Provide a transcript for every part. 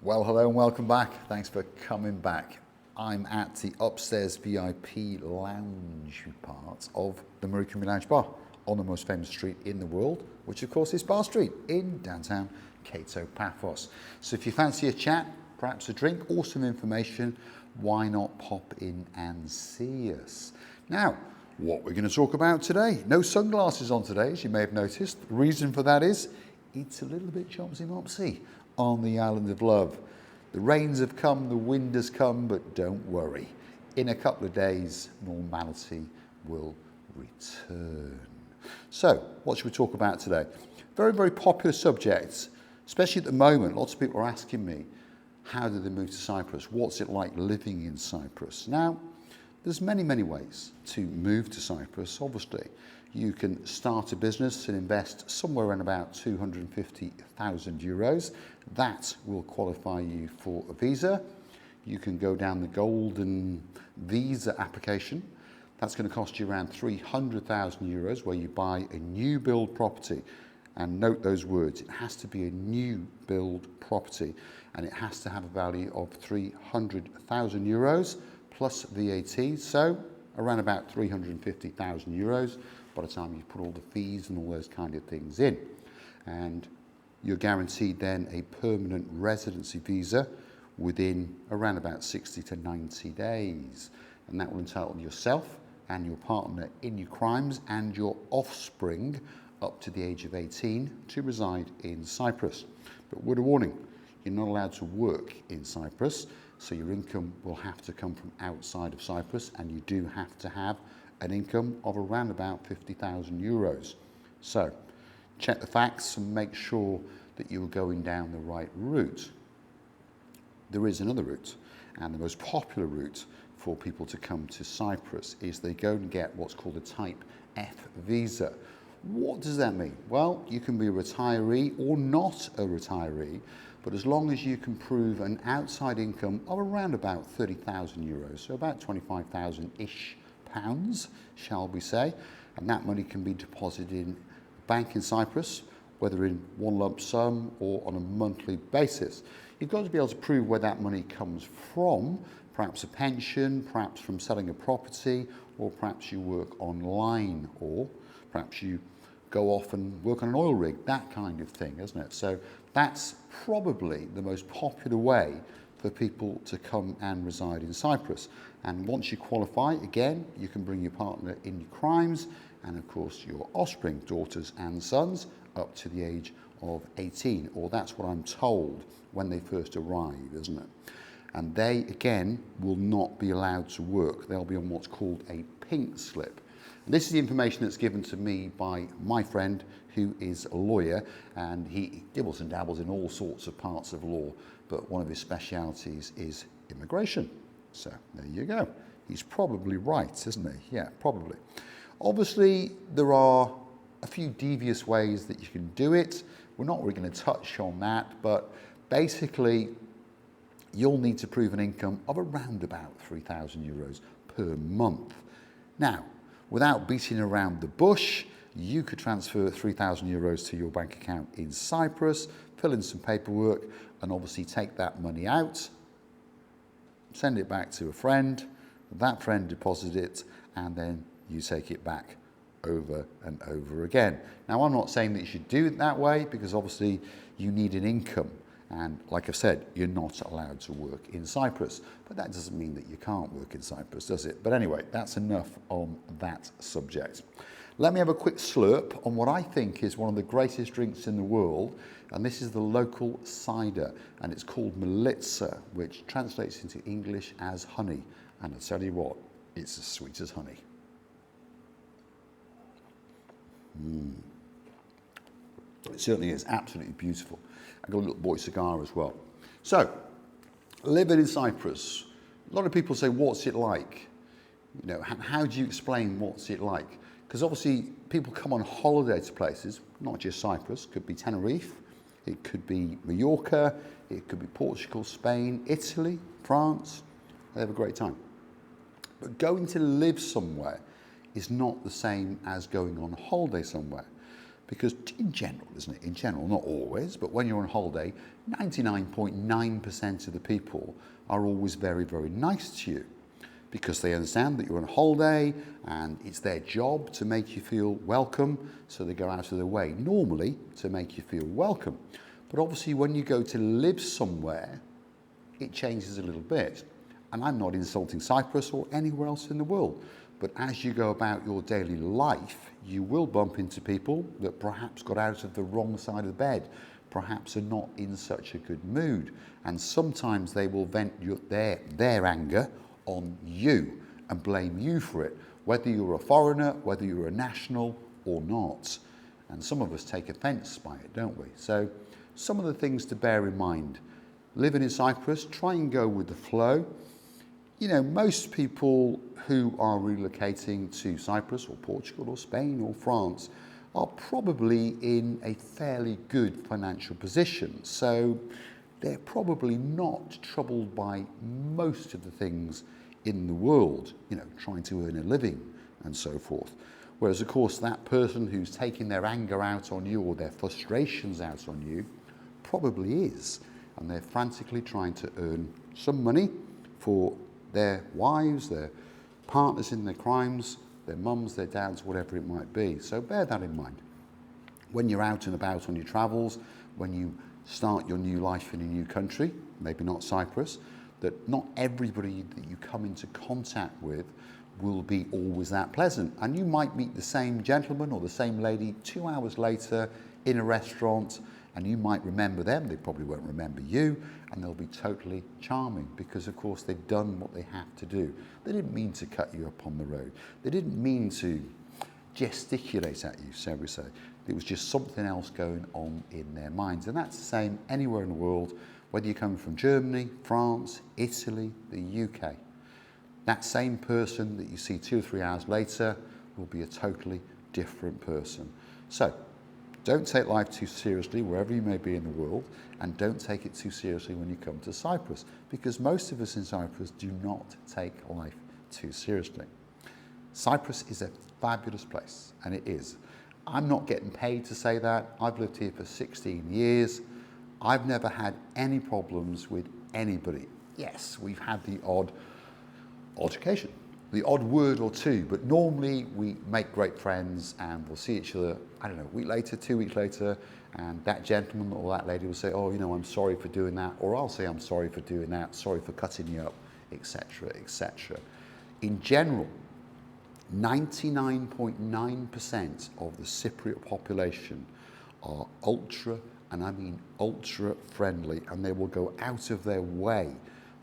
Well, hello and welcome back. Thanks for coming back. I'm at the upstairs VIP lounge part of the Marika Lounge Bar on the most famous street in the world, which of course is Bar Street in downtown Cato, Paphos. So if you fancy a chat, perhaps a drink or some information, why not pop in and see us? Now, what we're going to talk about today. No sunglasses on today, as you may have noticed. The reason for that is it's a little bit chopsy-mopsy on the island of love. The rains have come, the wind has come, but don't worry. In a couple of days, normality will return. So, what should we talk about today? Very, very popular subject, especially at the moment. Lots of people are asking me, how did they move to Cyprus? What's it like living in Cyprus? Now, there's many, many ways to move to Cyprus, obviously. You can start a business and invest somewhere around about 250,000 euros. That will qualify you for a visa. You can go down the golden visa application. That's going to cost you around 300,000 euros, where you buy a new build property. And note those words, it has to be a new build property and it has to have a value of 300,000 euros plus VAT. So around about 350,000 euros by the time you put all the fees and all those kind of things in. And you're guaranteed then a permanent residency visa within around about 60 to 90 days. And that will entitle yourself and your partner in your crimes and your offspring up to the age of 18 to reside in Cyprus. But word of warning, you're not allowed to work in Cyprus, so your income will have to come from outside of Cyprus, and you do have to have an income of around about 50,000 euros. So check the facts and make sure that you're going down the right route. There is another route, and the most popular route for people to come to Cyprus is they go and get what's called a Type F visa. What does that mean? Well, you can be a retiree or not a retiree, but as long as you can prove an outside income of around about 30,000 euros, so about 25,000-ish pounds, shall we say, and that money can be deposited in a bank in Cyprus, whether in one lump sum or on a monthly basis. You've got to be able to prove where that money comes from, perhaps a pension, perhaps from selling a property, or perhaps you work online, or perhaps you go off and work on an oil rig, that kind of thing, isn't it? So that's probably the most popular way for people to come and reside in Cyprus. And once you qualify, again, you can bring your partner in your crimes and of course your offspring, daughters and sons, up to the age of 18, or that's what I'm told when they first arrive, isn't it? And they, again, will not be allowed to work. They'll be on what's called a pink slip. And this is the information that's given to me by my friend who is a lawyer, and he dibbles and dabbles in all sorts of parts of law, but one of his specialities is immigration. So there you go. He's probably right, isn't he? Yeah, probably. Obviously, there are a few devious ways that you can do it. We're not really going to touch on that, but basically, you'll need to prove an income of around about 3,000 euros per month. Now, without beating around the bush, you could transfer 3,000 euros to your bank account in Cyprus, fill in some paperwork, and obviously take that money out, send it back to a friend, that friend deposits it, and then you take it back over and over again. Now, I'm not saying that you should do it that way, because obviously you need an income. And like I've said, you're not allowed to work in Cyprus. But that doesn't mean that you can't work in Cyprus, does it? But anyway, that's enough on that subject. Let me have a quick slurp on what I think is one of the greatest drinks in the world. And this is the local cider. And it's called Melitza, which translates into English as honey. And I tell you what, it's as sweet as honey. It certainly is absolutely beautiful. I've got a little boy cigar as well. So, living in Cyprus, a lot of people say, what's it like? You know, how do you explain what's it like? Because obviously people come on holiday to places, not just Cyprus, could be Tenerife, it could be Mallorca, it could be Portugal, Spain, Italy, France. They have a great time. But going to live somewhere is not the same as going on holiday somewhere. Because in general, isn't it? In general, not always, but when you're on holiday, 99.9% of the people are always very, very nice to you because they understand that you're on holiday and it's their job to make you feel welcome, so they go out of their way, normally, to make you feel welcome. But obviously, when you go to live somewhere, it changes a little bit. And I'm not insulting Cyprus or anywhere else in the world, but as you go about your daily life, you will bump into people that perhaps got out of the wrong side of the bed, perhaps are not in such a good mood, and sometimes they will vent their anger on you and blame you for it, whether you're a foreigner, whether you're a national or not. And some of us take offence by it, don't we? So some of the things to bear in mind. Living in Cyprus, try and go with the flow. You know, most people who are relocating to Cyprus or Portugal or Spain or France are probably in a fairly good financial position. So they're probably not troubled by most of the things in the world, you know, trying to earn a living and so forth. Whereas, of course, that person who's taking their anger out on you or their frustrations out on you probably is. And they're frantically trying to earn some money for their wives, their partners in their crimes, their mums, their dads, whatever it might be. So bear that in mind. When you're out and about on your travels, when you start your new life in a new country, maybe not Cyprus, that not everybody that you come into contact with will be always that pleasant. And you might meet the same gentleman or the same lady 2 hours later in a restaurant, and you might remember them, they probably won't remember you, and they'll be totally charming because, of course, they've done what they have to do. They didn't mean to cut you up on the road. They didn't mean to gesticulate at you, so we say. It was just something else going on in their minds. And that's the same anywhere in the world, whether you're coming from Germany, France, Italy, the UK. That same person that you see 2 or 3 hours later will be a totally different person. So, don't take life too seriously wherever you may be in the world, and don't take it too seriously when you come to Cyprus, because most of us in Cyprus do not take life too seriously. Cyprus is a fabulous place, and it is. I'm not getting paid to say that. I've lived here for 16 years. I've never had any problems with anybody. Yes, we've had the odd altercation, the odd word or two, but normally we make great friends and we'll see each other, I don't know, a week later, 2 weeks later, and that gentleman or that lady will say, oh, you know, I'm sorry for doing that, or I'll say I'm sorry for doing that, sorry for cutting you up, etc., etc. In general, 99.9% of the Cypriot population are ultra, and I mean ultra friendly, and they will go out of their way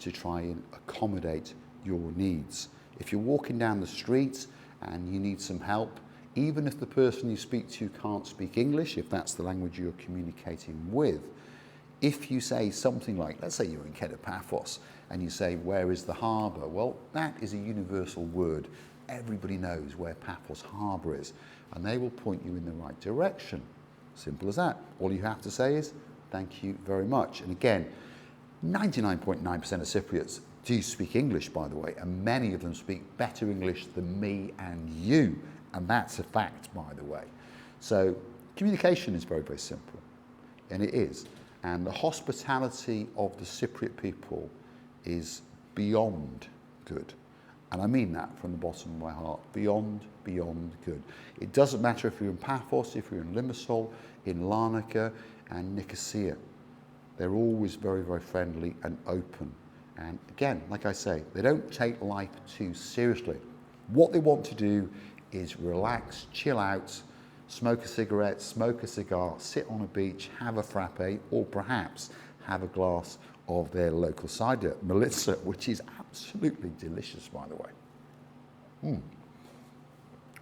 to try and accommodate your needs. If you're walking down the street and you need some help, even if the person you speak to can't speak English, if that's the language you're communicating with, if you say something like, let's say you're in Paphos and you say, where is the harbour? Well, that is a universal word. Everybody knows where Paphos harbour is, and they will point you in the right direction. Simple as that. All you have to say is, thank you very much. And again, 99.9% of Cypriots do speak English, by the way, and many of them speak better English than me and you, and that's a fact, by the way. So communication is very, very simple, and it is. And the hospitality of the Cypriot people is beyond good. And I mean that from the bottom of my heart, beyond good. It doesn't matter if you're in Paphos, if you're in Limassol, in Larnaca and Nicosia. They're always very, very friendly and open. And again, like I say, they don't take life too seriously. What they want to do is relax, chill out, smoke a cigarette, smoke a cigar, sit on a beach, have a frappe, or perhaps have a glass of their local cider, Melissa, which is absolutely delicious, by the way.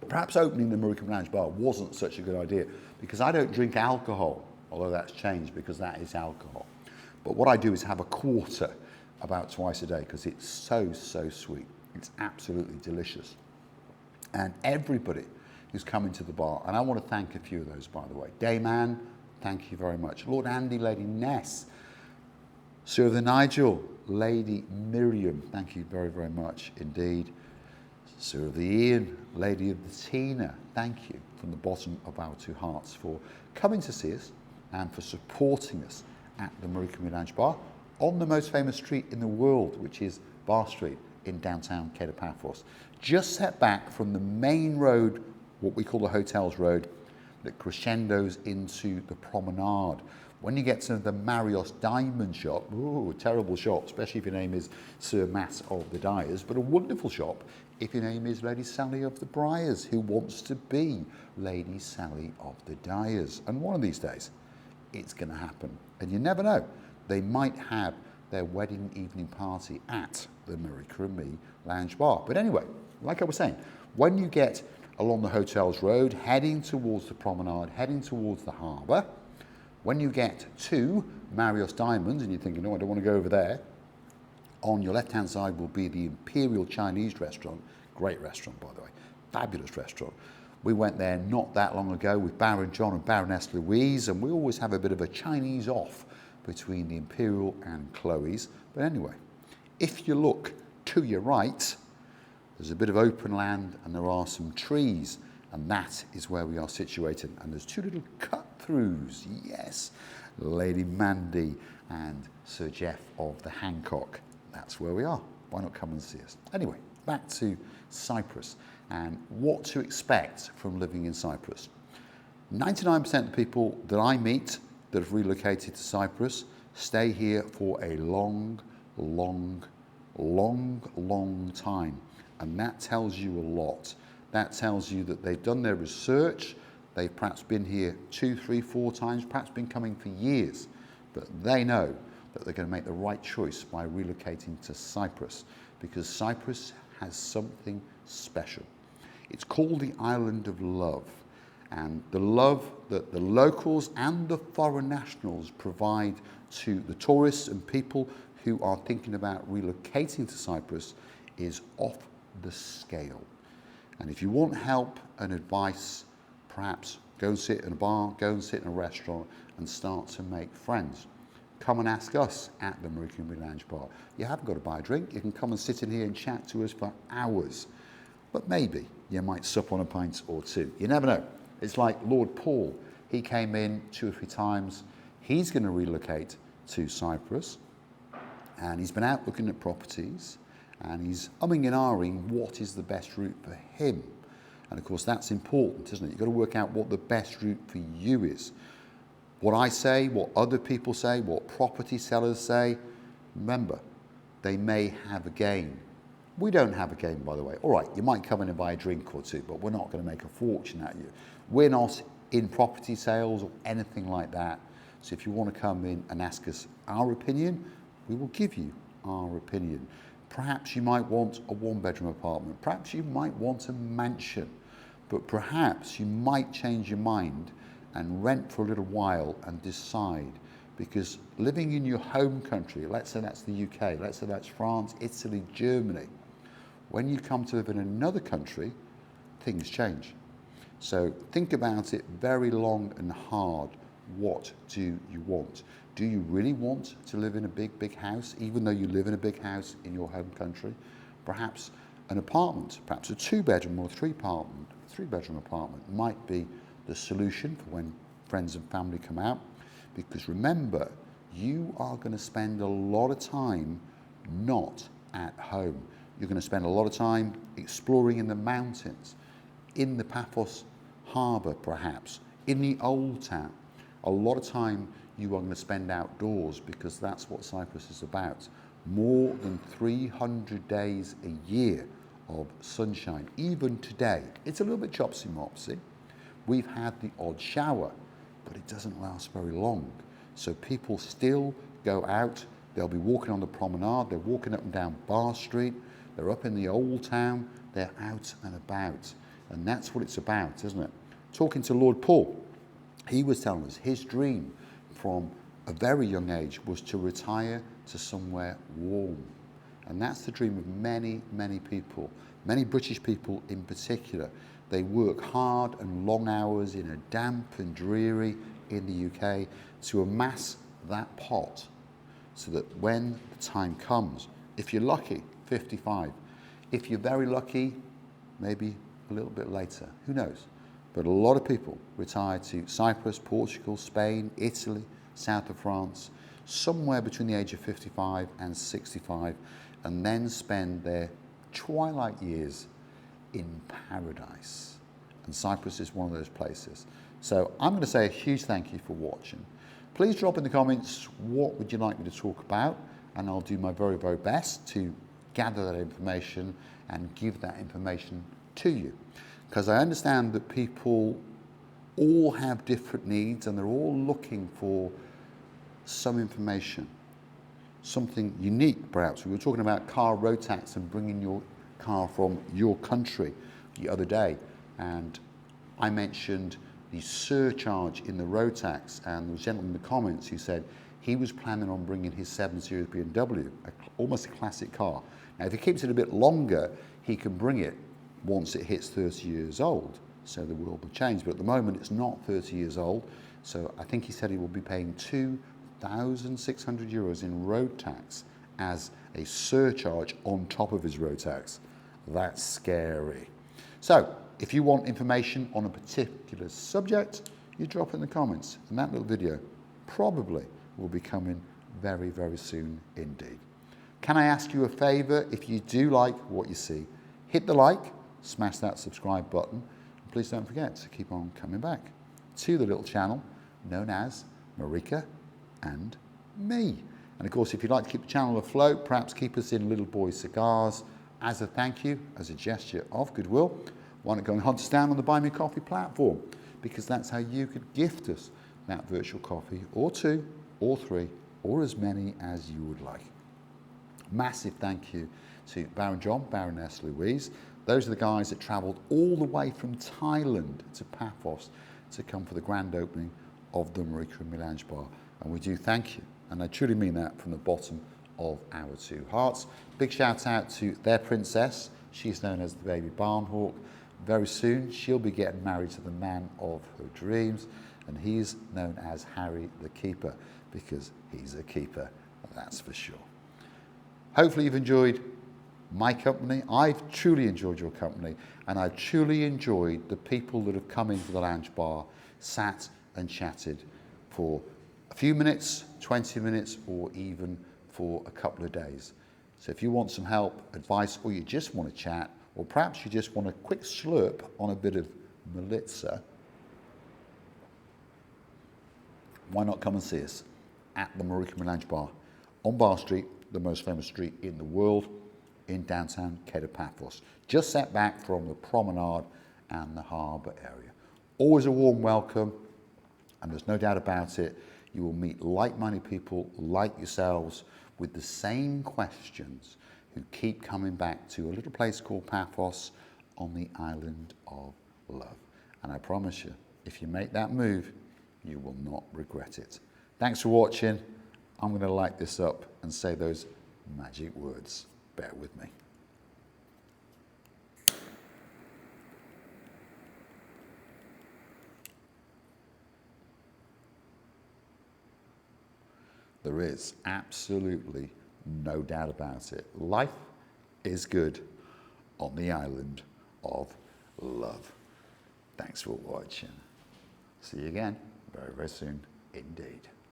Perhaps opening the Marika Lounge Bar wasn't such a good idea because I don't drink alcohol, although that's changed because that is alcohol. But what I do is have a quarter about twice a day because it's so, so sweet. It's absolutely delicious. And everybody who's coming to the bar, and I want to thank a few of those, by the way. Dayman, thank you very much. Lord Andy, Lady Ness, Sir the Nigel, Lady Miriam, thank you very, very much indeed. Sir of the Ian, Lady of the Tina, thank you from the bottom of our two hearts for coming to see us and for supporting us at the Marika Lounge Bar on the most famous street in the world, which is Bar Street in downtown Paphos. Just set back from the main road, what we call the Hotels Road, that crescendos into the promenade. When you get to the Marios Diamond Shop, ooh, terrible shop, especially if your name is Sir Matt of the Dyers, but a wonderful shop if your name is Lady Sally of the Briars, who wants to be Lady Sally of the Dyers. And one of these days, it's going to happen. And you never know, they might have their wedding evening party at the Marika and Me Lounge Bar. But anyway, like I was saying, when you get along the Hotels Road, heading towards the promenade, heading towards the harbour, when you get to Marios Diamonds and you're thinking, no, I don't want to go over there, on your left-hand side will be the Imperial Chinese restaurant. Great restaurant, by the way. Fabulous restaurant. We went there not that long ago with Baron John and Baroness Louise, and we always have a bit of a Chinese off between the Imperial and Chloe's. But anyway, if you look to your right, there's a bit of open land and there are some trees, and that is where we are situated. And there's two little cut-throughs, yes, Lady Mandy and Sir Jeff of the Hancock. That's where we are. Why not come and see us? Anyway, back to Cyprus and what to expect from living in Cyprus. 99% of the people that I meet that have relocated to Cyprus stay here for a long time. And that tells you a lot. That tells you that they've done their research. They've perhaps been here 2, 3, 4 times, perhaps been coming for years. But they know that they're going to make the right choice by relocating to Cyprus, because Cyprus has something special. It's called the Island of Love, and the love that the locals and the foreign nationals provide to the tourists and people who are thinking about relocating to Cyprus is off the scale. And if you want help and advice, perhaps go and sit in a bar, go and sit in a restaurant and start to make friends. Come and ask us at the Marika and Me Lounge Bar. You haven't got to buy a drink. You can come and sit in here and chat to us for hours. But maybe you might sup on a pint or two. You never know. It's like Lord Paul. He came in 2 or 3 times. He's going to relocate to Cyprus. And he's been out looking at properties. And he's umming and ahhing what is the best route for him. And of course, that's important, isn't it? You've got to work out what the best route for you is. What I say, what other people say, what property sellers say, remember, they may have a gain. We don't have a gain, by the way. All right, you might come in and buy a drink or two, but we're not going to make a fortune at you. We're not in property sales or anything like that. So if you want to come in and ask us our opinion, we will give you our opinion. Perhaps you might want a 1-bedroom apartment. Perhaps you might want a mansion. But perhaps you might change your mind and rent for a little while and decide, because living in your home country, let's say that's the UK, let's say that's France, Italy, Germany, when you come to live in another country, things change. So think about it very long and hard. What do you want? Do you really want to live in a big house, even though you live in a big house in your home country? Perhaps an apartment, perhaps a 2-bedroom or a 3-bedroom apartment might be the solution for when friends and family come out. Because remember, you are going to spend a lot of time not at home. You're going to spend a lot of time exploring in the mountains, in the Paphos harbour perhaps, in the old town. A lot of time you are going to spend outdoors, because that's what Cyprus is about. More than 300 days a year of sunshine. Even today, it's a little bit chopsy-mopsy. We've had the odd shower, but it doesn't last very long. So people still go out. They'll be walking on the promenade. They're walking up and down Bar Street. They're up in the old town. They're out and about. And that's what it's about, isn't it? Talking to Lord Paul, he was telling us his dream from a very young age was to retire to somewhere warm. And that's the dream of many people, many British people in particular. They work hard and long hours in a damp and dreary in the UK to amass that pot, so that when the time comes, if you're lucky, 55, if you're very lucky, maybe a little bit later, who knows? But a lot of people retire to Cyprus, Portugal, Spain, Italy, south of France, somewhere between the age of 55 and 65, and then spend their twilight years in paradise. And Cyprus is one of those places. So I'm going to say a huge thank you for watching. Please drop in the comments what would you like me to talk about, and I'll do my very, very best to gather that information and give that information to you. Because I understand that people all have different needs and they're all looking for some information, something unique perhaps. We were talking about car road tax and bringing your car from your country the other day, and I mentioned the surcharge in the road tax, and there was a gentleman in the comments who said he was planning on bringing his 7 Series BMW, almost a classic car. Now if he keeps it a bit longer, he can bring it once it hits 30 years old, so the world will change, but at the moment it's not 30 years old, so I think he said he will be paying 2,600 euros in road tax as a surcharge on top of his road tax. That's scary. So if you want information on a particular subject, you drop it in the comments, and that little video probably will be coming very, very soon indeed. Can I ask you a favor? If you do like what you see, hit the like, smash that subscribe button, and please don't forget to keep on coming back to the little channel known as Marika and me. And of course, if you'd like to keep the channel afloat, perhaps keep us in Little Boy Cigars as a thank you, as a gesture of goodwill, why not go and hunt us down on the Buy Me Coffee platform, because that's how you could gift us that virtual coffee, or 2, or 3, or as many as you would like. Massive thank you to Baron John, Baroness Louise. Those are the guys that travelled all the way from Thailand to Paphos to come for the grand opening of the Marika and Melange Bar. And we do thank you, and I truly mean that from the bottom of our 2 hearts. Big shout out to their princess. She's known as the baby Barnhawk. Very soon she'll be getting married to the man of her dreams, and he's known as Harry the Keeper, because he's a keeper, that's for sure. Hopefully you've enjoyed my company. I've truly enjoyed your company, and I've truly enjoyed the people that have come into the lounge bar, sat and chatted for a few minutes, 20 minutes, or even for a couple of days. So if you want some help, advice, or you just want to chat, or perhaps you just want a quick slurp on a bit of Melitza, why not come and see us at the Marika Lounge Bar on Bar Street, the most famous street in the world, in downtown Paphos, just set back from the promenade and the harbour area. Always a warm welcome, and there's no doubt about it, you will meet like-minded people like yourselves with the same questions, who keep coming back to a little place called Paphos on the island of love. And I promise you, if you make that move, you will not regret it. Thanks for watching. I'm going to light this up and say those magic words. Bear with me. There is absolutely no doubt about it. Life is good on the island of love. Thanks for watching. See you again very, very soon indeed.